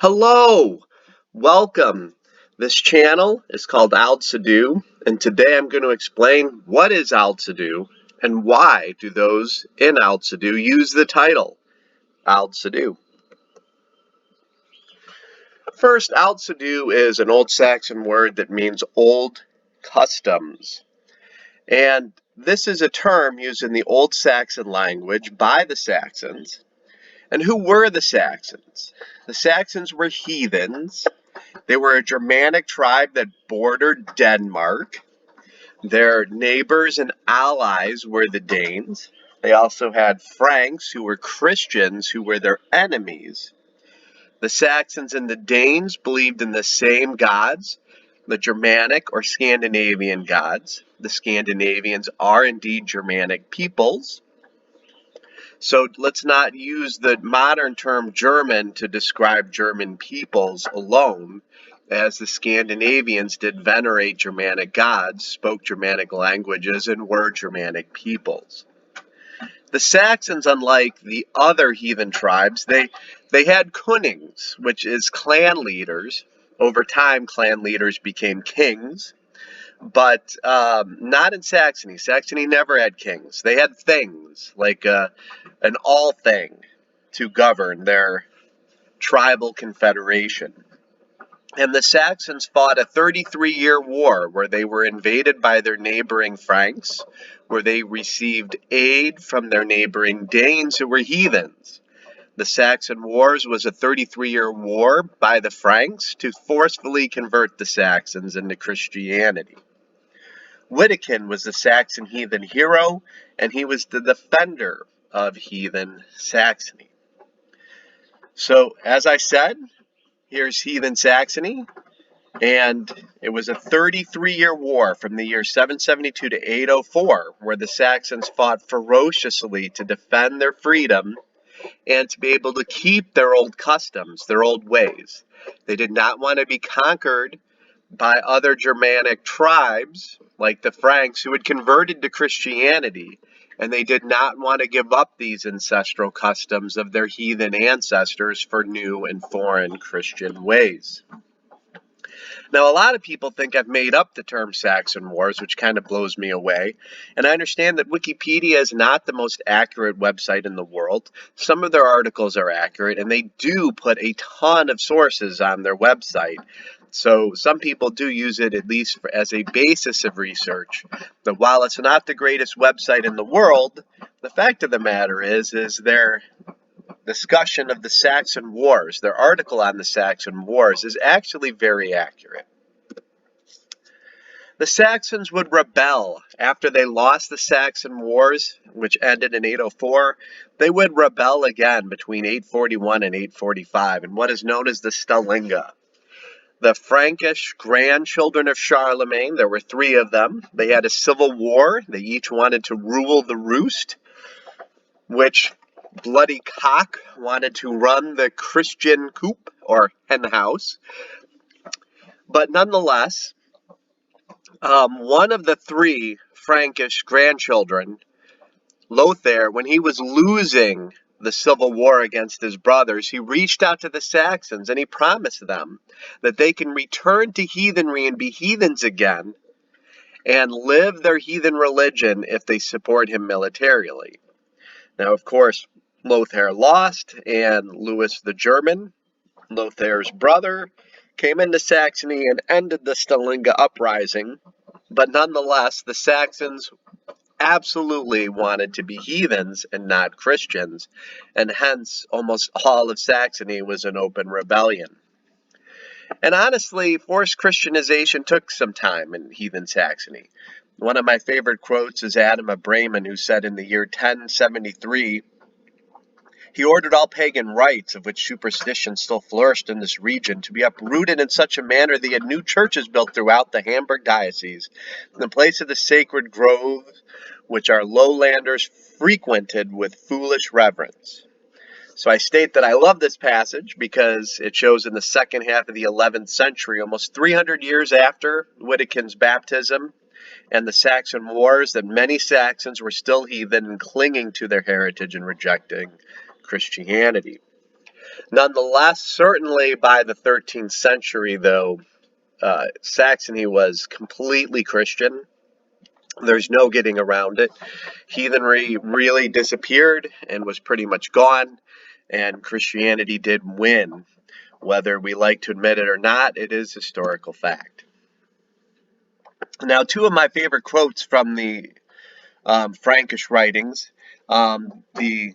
Hello, welcome. This channel is called Altsudu, and today I'm going to explain what is Altsudu and why do those in Altsudu use the title Altsudu. First, Altsudu is an Old Saxon word that means old customs, and this is a term used in the Old Saxon language by the Saxons. And who were the Saxons? The Saxons were heathens. They were a Germanic tribe that bordered Denmark. Their neighbors and allies were the Danes. They also had Franks, who were Christians, who were their enemies. The Saxons and the Danes believed in the same gods, the Germanic or Scandinavian gods. The Scandinavians are indeed Germanic peoples. So let's not use the modern term German to describe German peoples alone, as the Scandinavians did venerate Germanic gods, spoke Germanic languages, and were Germanic peoples. The Saxons, unlike the other heathen tribes, they had kunings, which is clan leaders. Over time, clan leaders became kings. But not in Saxony. Saxony never had kings. They had things, like an all thing to govern their tribal confederation. And the Saxons fought a 33-year war where they were invaded by their neighboring Franks, where they received aid from their neighboring Danes who were heathens. The Saxon Wars was a 33-year war by the Franks to forcefully convert the Saxons into Christianity. Wittikind was the Saxon heathen hero, and he was the defender of heathen Saxony. So, as I said, here's heathen Saxony, and it was a 33-year war from the year 772 to 804, where the Saxons fought ferociously to defend their freedom and to be able to keep their old customs, their old ways. They did not want to be conquered by other Germanic tribes, like the Franks, who had converted to Christianity, and they did not want to give up these ancestral customs of their heathen ancestors for new and foreign Christian ways. Now, a lot of people think I've made up the term Saxon Wars, which kind of blows me away. And I understand that Wikipedia is not the most accurate website in the world. Some of their articles are accurate, and they do put a ton of sources on their website. So some people do use it at least as a basis of research. But while it's not the greatest website in the world, the fact of the matter is their discussion of the Saxon Wars, their article on the Saxon Wars, is actually very accurate. The Saxons would rebel after they lost the Saxon Wars, which ended in 804. They would rebel again between 841 and 845 in what is known as the Stalinga. The Frankish grandchildren of Charlemagne, there were three of them. They had a civil war. They each wanted to rule the roost, which Bloody Cock wanted to run the Christian coop, or hen house. But nonetheless, one of the three Frankish grandchildren, Lothair, when he was losing the civil war against his brothers, he reached out to the Saxons and he promised them that they can return to heathenry and be heathens again and live their heathen religion if they support him militarily. Now, of course, Lothair lost, and Louis the German, Lothair's brother, came into Saxony and ended the Stalinga uprising. But nonetheless, the Saxons absolutely wanted to be heathens and not Christians, and hence almost all of Saxony was an open rebellion. And honestly, forced Christianization took some time in heathen Saxony. One of my favorite quotes is Adama Bremen, who said in the year 1073, he ordered all pagan rites, of which superstition still flourished in this region, to be uprooted in such a manner that he had new churches built throughout the Hamburg diocese, in the place of the sacred groves, which our lowlanders frequented with foolish reverence. So I state that I love this passage because it shows in the second half of the 11th century, almost 300 years after Wittikind's baptism and the Saxon Wars, that many Saxons were still heathen and clinging to their heritage and rejecting Christianity. Nonetheless, certainly by the 13th century, though, Saxony was completely Christian. There's no getting around it. Heathenry really disappeared and was pretty much gone, and Christianity did win. Whether we like to admit it or not, it is historical fact. Now, two of my favorite quotes from the Frankish writings, the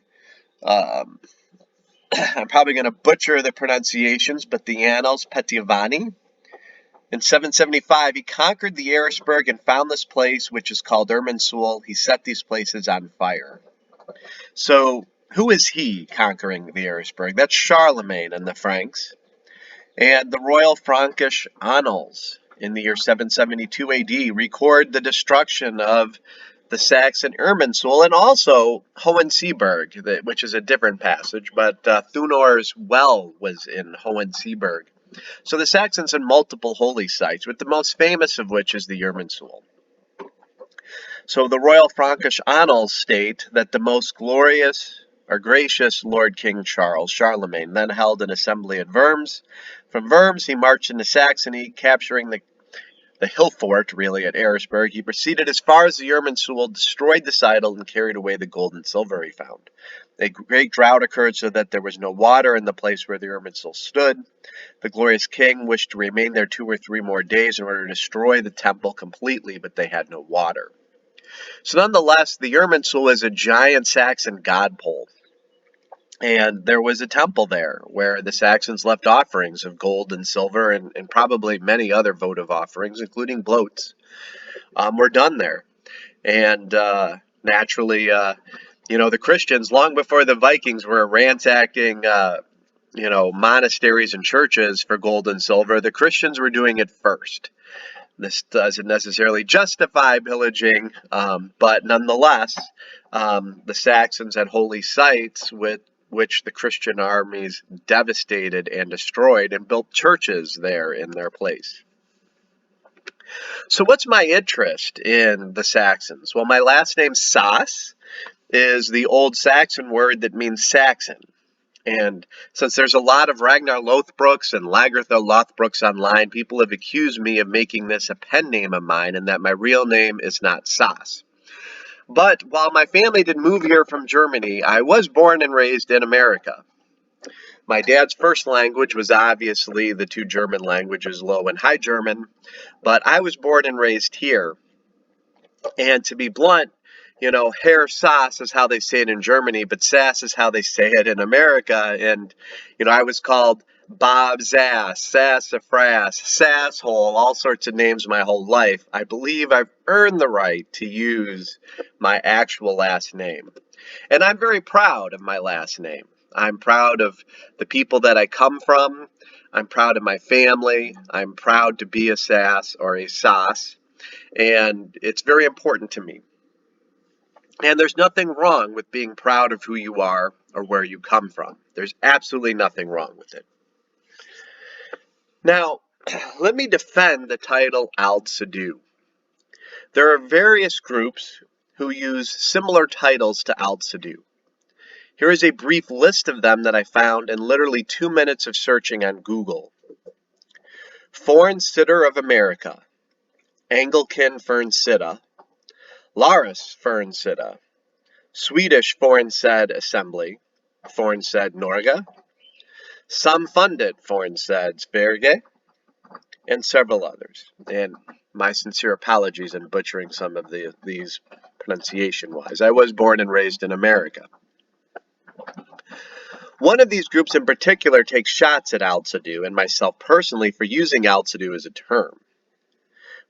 I'm probably going to butcher the pronunciations, but the Annals Petiavani. In 775, he conquered the Eresburg and found this place, which is called Irminsul. He set these places on fire. So, who is he conquering the Eresburg? That's Charlemagne and the Franks. And the Royal Frankish Annals in the year 772 AD record the destruction of the Saxon Irminsul and also Hohenseeberg, which is a different passage, but Thunor's well was in Hohenseeberg. So the Saxons had multiple holy sites, with the most famous of which is the Irminsul. So the Royal Frankish Annals state that the most glorious or gracious Lord King Charles, Charlemagne, then held an assembly at Worms. From Worms, he marched into Saxony, capturing the hill fort, really, at Eresburg. He proceeded as far as the Irminsul, destroyed the citadel, and carried away the gold and silver he found. A great drought occurred so that there was no water in the place where the Irminsul stood. The glorious king wished to remain there 2 or 3 more days in order to destroy the temple completely, but they had no water. So nonetheless, the Irminsul is a giant Saxon god pole. And there was a temple there where the Saxons left offerings of gold and silver and probably many other votive offerings, including bloats, were done there. And naturally, the Christians, long before the Vikings were ransacking, monasteries and churches for gold and silver, the Christians were doing it first. This doesn't necessarily justify pillaging, but nonetheless, the Saxons had holy sites with which the Christian armies devastated and destroyed and built churches there in their place. So what's my interest in the Saxons? Well, my last name, Sas, is the Old Saxon word that means Saxon. And since there's a lot of Ragnar Lothbrooks and Lagertha Lothbrooks online, people have accused me of making this a pen name of mine and that my real name is not Sas. But while my family did move here from Germany, I was born and raised in America. My dad's first language was obviously the 2 German languages, Low and High German, but I was born and raised here. And to be blunt, Herr Sass is how they say it in Germany, but Sass is how they say it in America. And, I was called Bob Zass, Sassafras, Sasshole, all sorts of names my whole life. I believe I've earned the right to use my actual last name. And I'm very proud of my last name. I'm proud of the people that I come from. I'm proud of my family. I'm proud to be a Sass or a Sass. And it's very important to me. And there's nothing wrong with being proud of who you are or where you come from. There's absolutely nothing wrong with it. Now, let me defend the title Altsudu. There are various groups who use similar titles to Altsudu. Here is a brief list of them that I found in literally 2 minutes of searching on Google. Foreign Sitter of America, Anglican Fernsitta, Laris Fernsitta, Swedish Foreignsed Assembly, Foreignsed Norge, Samfundet Foreignsed Sverige, and several others. And my sincere apologies in butchering some of these pronunciation-wise. I was born and raised in America. One of these groups in particular takes shots at Altsudu and myself personally for using Altsudu as a term.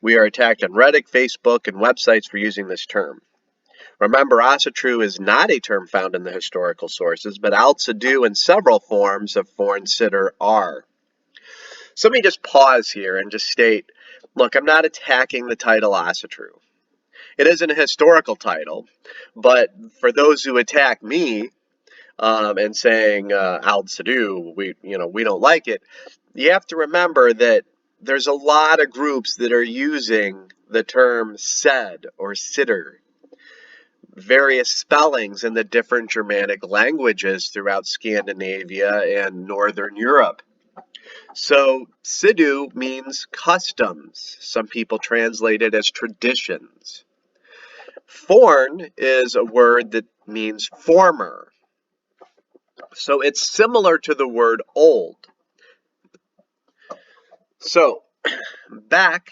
We are attacked on Reddit, Facebook, and websites for using this term. Remember, Asatru is not a term found in the historical sources, but Altsudu and several forms of foreign sitter are. So let me just pause here and just state, look, I'm not attacking the title Asatru. It isn't a historical title, but for those who attack me and saying Aldsidu, we don't like it, you have to remember that there's a lot of groups that are using the term said or sitter. various spellings in the different Germanic languages throughout Scandinavia and Northern Europe. So, Sidu means customs. Some people translate it as traditions. Forn is a word that means former. So, it's similar to the word old. So, back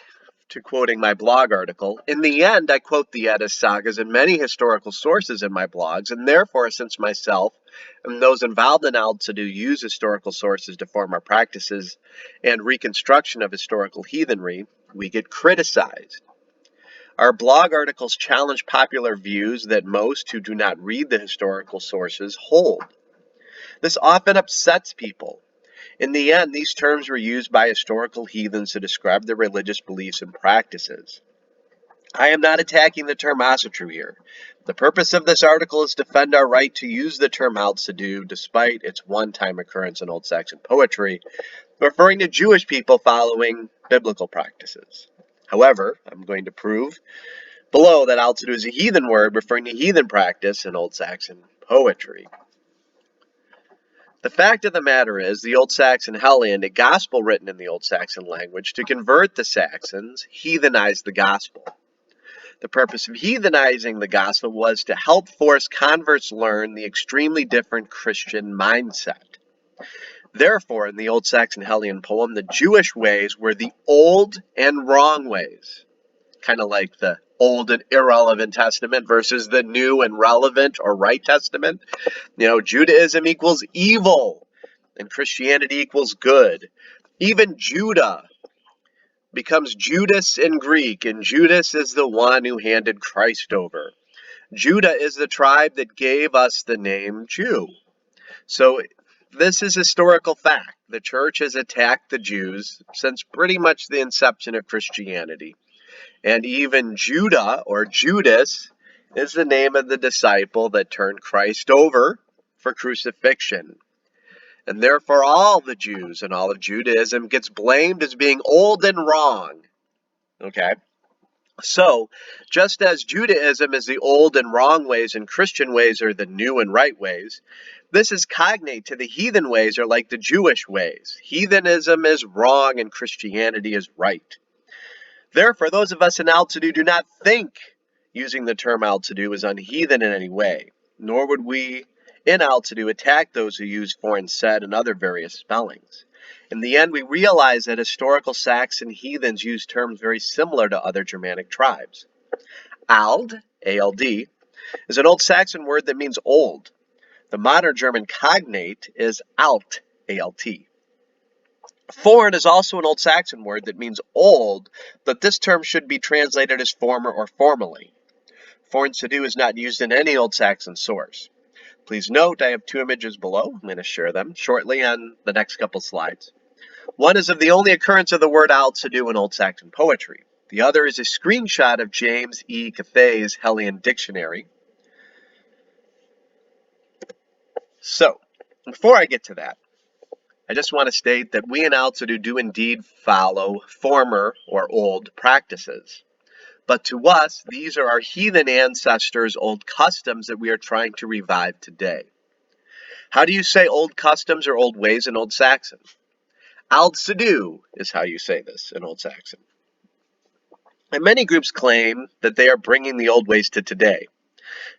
to quoting my blog article, in the end, I quote the Edda sagas and many historical sources in my blogs, and therefore, since myself and those involved in Aldsidu use historical sources to form our practices and reconstruction of historical heathenry, we get criticized. Our blog articles challenge popular views that most who do not read the historical sources hold. This often upsets people. In the end, these terms were used by historical heathens to describe their religious beliefs and practices. I am not attacking the term Asatru here. The purpose of this article is to defend our right to use the term Altsudu despite its one-time occurrence in Old Saxon poetry, referring to Jewish people following biblical practices. However, I'm going to prove below that Altsudu is a heathen word referring to heathen practice in Old Saxon poetry. The fact of the matter is, the Old Saxon Heliand, a gospel written in the Old Saxon language to convert the Saxons, heathenized the gospel. The purpose of heathenizing the gospel was to help force converts learn the extremely different Christian mindset. Therefore, in the Old Saxon Heliand poem, the Jewish ways were the old and wrong ways, kind of like the Old and Irrelevant Testament versus the New and Relevant or Right Testament. Judaism equals evil and Christianity equals good. Even Judah becomes Judas in Greek, and Judas is the one who handed Christ over. Judah is the tribe that gave us the name Jew. So this is historical fact. The church has attacked the Jews since pretty much the inception of Christianity. And even Judah, or Judas, is the name of the disciple that turned Christ over for crucifixion. And therefore all the Jews and all of Judaism gets blamed as being old and wrong. Okay? So, just as Judaism is the old and wrong ways and Christian ways are the new and right ways, this is cognate to the heathen ways or like the Jewish ways. Heathenism is wrong and Christianity is right. Therefore, those of us in Altsudu do not think using the term Altsudu is unheathen in any way, nor would we in Altsudu attack those who use foreign said and other various spellings. In the end, we realize that historical Saxon heathens use terms very similar to other Germanic tribes. Ald, A-L-D, is an Old Saxon word that means old. The modern German cognate is alt, A-L-T. Forn is also an Old Saxon word that means old, but this term should be translated as former or formerly. Forn Sidu is not used in any Old Saxon source. Please note I have two images below. I'm going to share them shortly on the next couple slides. One is of the only occurrence of the word Aldsidu in Old Saxon poetry. The other is a screenshot of James E. Cathay's Heliand Dictionary. So, before I get to that, I just want to state that we in Altsudu do indeed follow former or old practices. But to us, these are our heathen ancestors' old customs that we are trying to revive today. How do you say old customs or old ways in Old Saxon? Aldsidu is how you say this in Old Saxon. And many groups claim that they are bringing the old ways to today.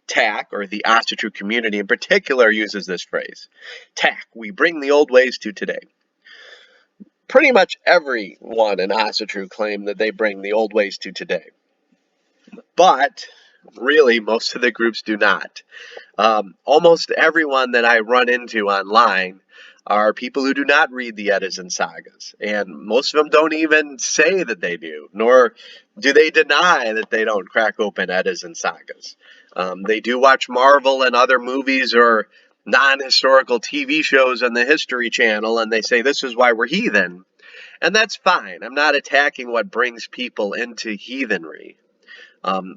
TAC, or the Asatru community in particular, uses this phrase. TAC, we bring the old ways to today. Pretty much everyone in Asatru claim that they bring the old ways to today. But really, most of the groups do not. Almost everyone that I run into online are people who do not read the Eddas and Sagas, and most of them don't even say that they do, nor do they deny that they don't crack open Eddas and Sagas. They do watch Marvel and other movies or non-historical TV shows on the History Channel, and they say this is why we're heathen, and that's fine. I'm not attacking what brings people into heathenry.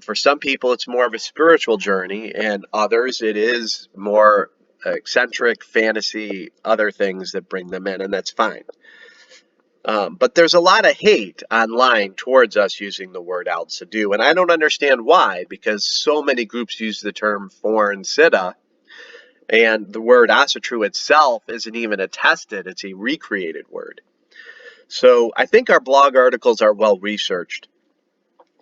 For some people, it's more of a spiritual journey, and others, it is more eccentric, fantasy, other things that bring them in, and that's fine. But there's a lot of hate online towards us using the word Altsudu, and I don't understand why, because so many groups use the term foreign sitta, and the word Asatru itself isn't even attested, it's a recreated word. So I think our blog articles are well researched,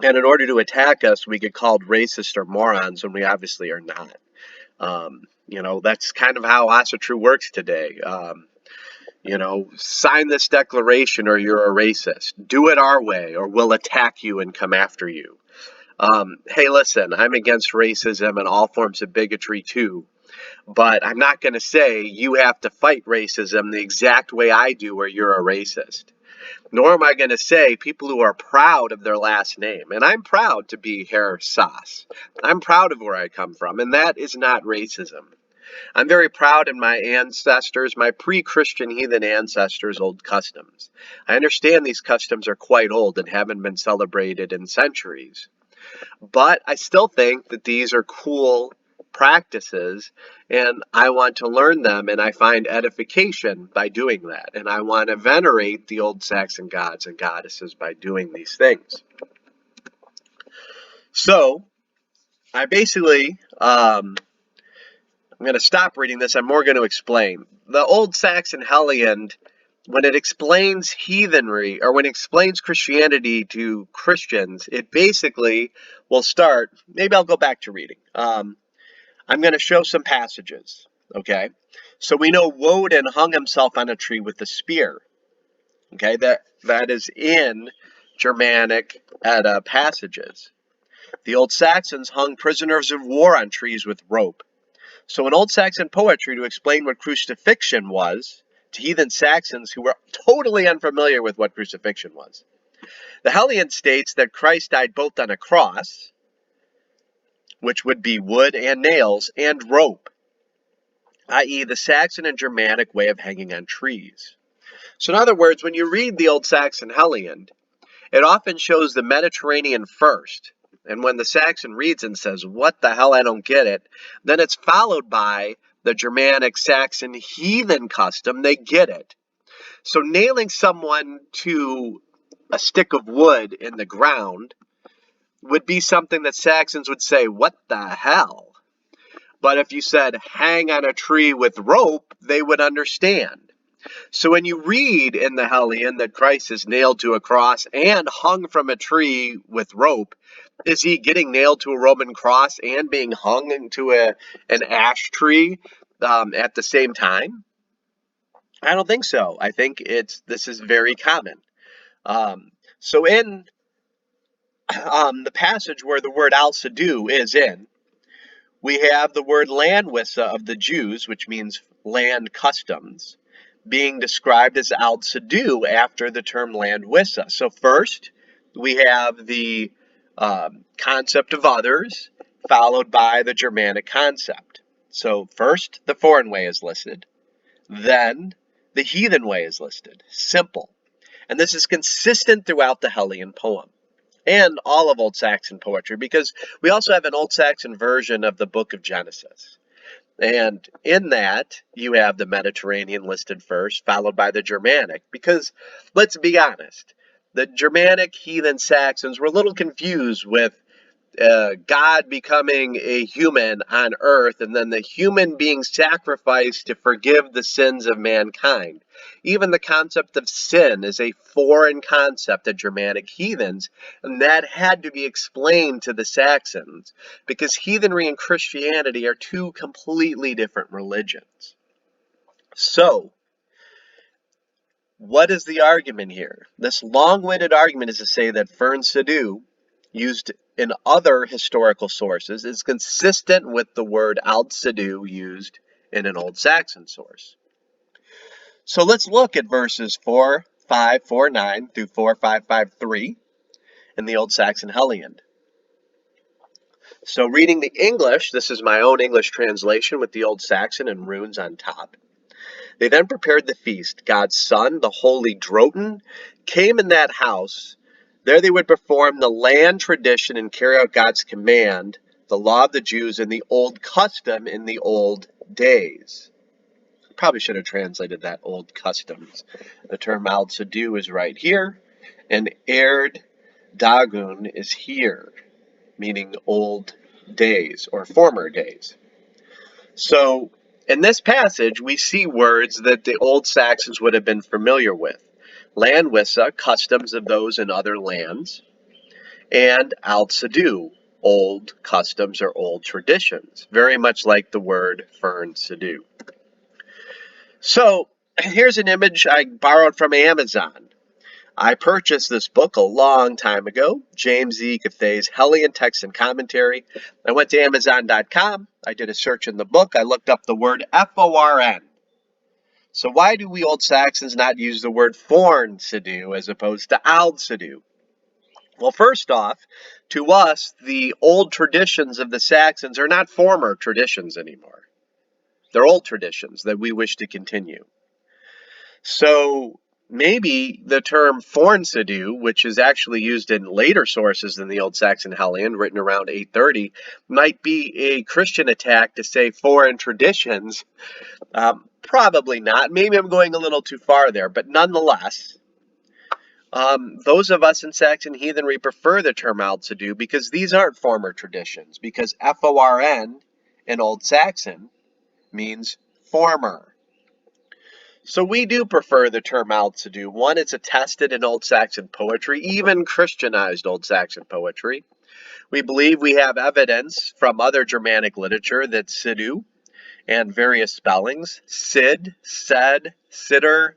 and in order to attack us, we get called racist or morons when we obviously are not. That's kind of how Asatru works today. Sign this declaration or you're a racist. Do it our way or we'll attack you and come after you. Hey, listen, I'm against racism and all forms of bigotry too, but I'm not going to say you have to fight racism the exact way I do or you're a racist. Nor am I going to say people who are proud of their last name. And I'm proud to be Herr Sass. I'm proud of where I come from, and that is not racism. I'm very proud in my ancestors, my pre-Christian heathen ancestors' old customs. I understand these customs are quite old and haven't been celebrated in centuries. But I still think that these are cool practices, and I want to learn them, and I find edification by doing that. And I want to venerate the old Saxon gods and goddesses by doing these things. So, I basically, I'm going to stop reading this. I'm more going to explain. The Old Saxon Heliand, when it explains heathenry, or when it explains Christianity to Christians, it basically will start, maybe I'll go back to reading. I'm going to show some passages, okay? So we know Woden hung himself on a tree with a spear, okay? That is in Germanic Edda passages. The Old Saxons hung prisoners of war on trees with rope. So in Old Saxon poetry, to explain what crucifixion was to heathen Saxons who were totally unfamiliar with what crucifixion was, the Heliand states that Christ died both on a cross, which would be wood and nails, and rope, i.e. the Saxon and Germanic way of hanging on trees. So in other words, when you read the Old Saxon Heliand, it often shows the Mediterranean first. And when the Saxon reads and says, what the hell, I don't get it, then it's followed by the Germanic Saxon heathen custom, they get it. So nailing someone to a stick of wood in the ground would be something that Saxons would say, what the hell? But if you said, hang on a tree with rope, they would understand. So when you read in the Heliand that Christ is nailed to a cross and hung from a tree with rope, is he getting nailed to a Roman cross and being hung into an ash tree at the same time? I don't think so. I think this is very common. So in the passage where the word Altsudu is in, we have the word landwissa of the Jews, which means land customs, being described as Aldsidu after the term landwissa. So first, we have the concept of others, followed by the Germanic concept. So first, the foreign way is listed. Then, the heathen way is listed. Simple. And this is consistent throughout the Heliand poem and all of Old Saxon poetry, because we also have an Old Saxon version of the book of Genesis. And in that, you have the Mediterranean listed first, followed by the Germanic. Because, let's be honest, the Germanic heathen Saxons were a little confused with God becoming a human on earth and then the human being sacrificed to forgive the sins of mankind. Even the concept of sin is a foreign concept to Germanic heathens, and that had to be explained to the Saxons because heathenry and Christianity are two completely different religions. So, what is the argument here? This long-winded argument is to say that Irminsul, used in other historical sources, is consistent with the word Aldsidu used in an Old Saxon source. So let's look at verses 4549 through 4553 in the Old Saxon Heliand. So reading the English, this is my own English translation with the Old Saxon and runes on top. They then prepared the feast. God's son, the holy Droton, came in that house. There they would perform the land tradition and carry out God's command, the law of the Jews, and the old custom in the old days. probably should have translated that old customs. The term Altsudu is right here, and Erd Dagun is here, meaning old days or former days. So in this passage, we see words that the Old Saxons would have been familiar with. Landwissa, customs of those in other lands, and Altsudu, old customs or old traditions, very much like the word fern sedu. So here's an image I borrowed from Amazon. I purchased this book a long time ago, James E. Gathay's Heliand Text and Commentary. I went to Amazon.com. I did a search in the book. I looked up the word F-O-R-N. So why do we Old Saxons not use the word forn sedu as opposed to Aldsidu? Well, first off, to us, the old traditions of the Saxons are not former traditions anymore. They're old traditions that we wish to continue. So maybe the term fornsedu, which is actually used in later sources than the Old Saxon Heliand, written around 830, might be a Christian attack to say foreign traditions. Probably not. Maybe I'm going a little too far there, but nonetheless, those of us in Saxon Heathenry prefer the term Altsudu because these aren't former traditions, because F-O-R-N in Old Saxon means former. So we do prefer the term Altsudu. One, it's attested in Old Saxon poetry, even Christianized Old Saxon poetry. We believe we have evidence from other Germanic literature that Sidu and various spellings, Sid, Sed, Sitter,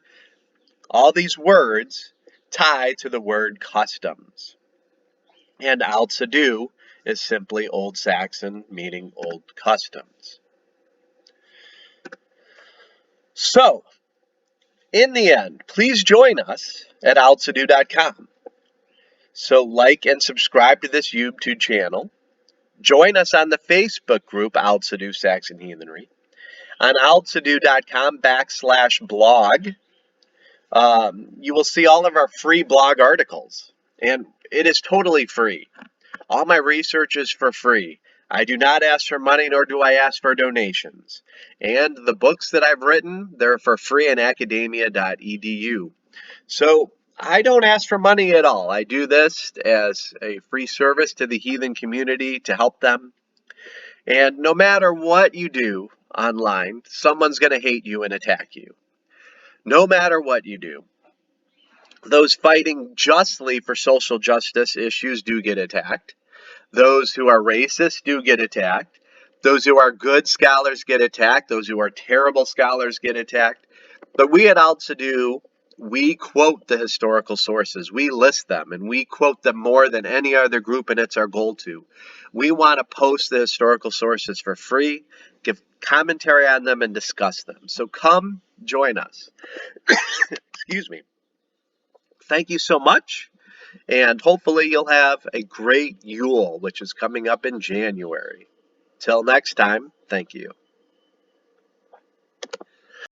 all these words tie to the word customs. And Altsudu is simply Old Saxon, meaning old customs. So, in the end, please join us at Altsidu.com. So like and subscribe to this YouTube channel. Join us on the Facebook group Aldsidu Saxon Heathenry. On Altsidu.com/blog, you will see all of our free blog articles. And it is totally free. All my research is for free. I do not ask for money, nor do I ask for donations. And the books that I've written, they're for free on academia.edu. So I don't ask for money at all. I do this as a free service to the heathen community to help them. And no matter what you do online, someone's going to hate you and attack you. No matter what you do. Those fighting justly for social justice issues do get attacked. Those who are racist do get attacked. Those who are good scholars get attacked. Those who are terrible scholars get attacked. But we at Altsudu, we quote the historical sources. We list them, and we quote them more than any other group, and it's our goal to. We want to post the historical sources for free, give commentary on them, and discuss them. So come join us. Excuse me. Thank you so much. And hopefully you'll have a great Yule, which is coming up in January. Till next time, thank you.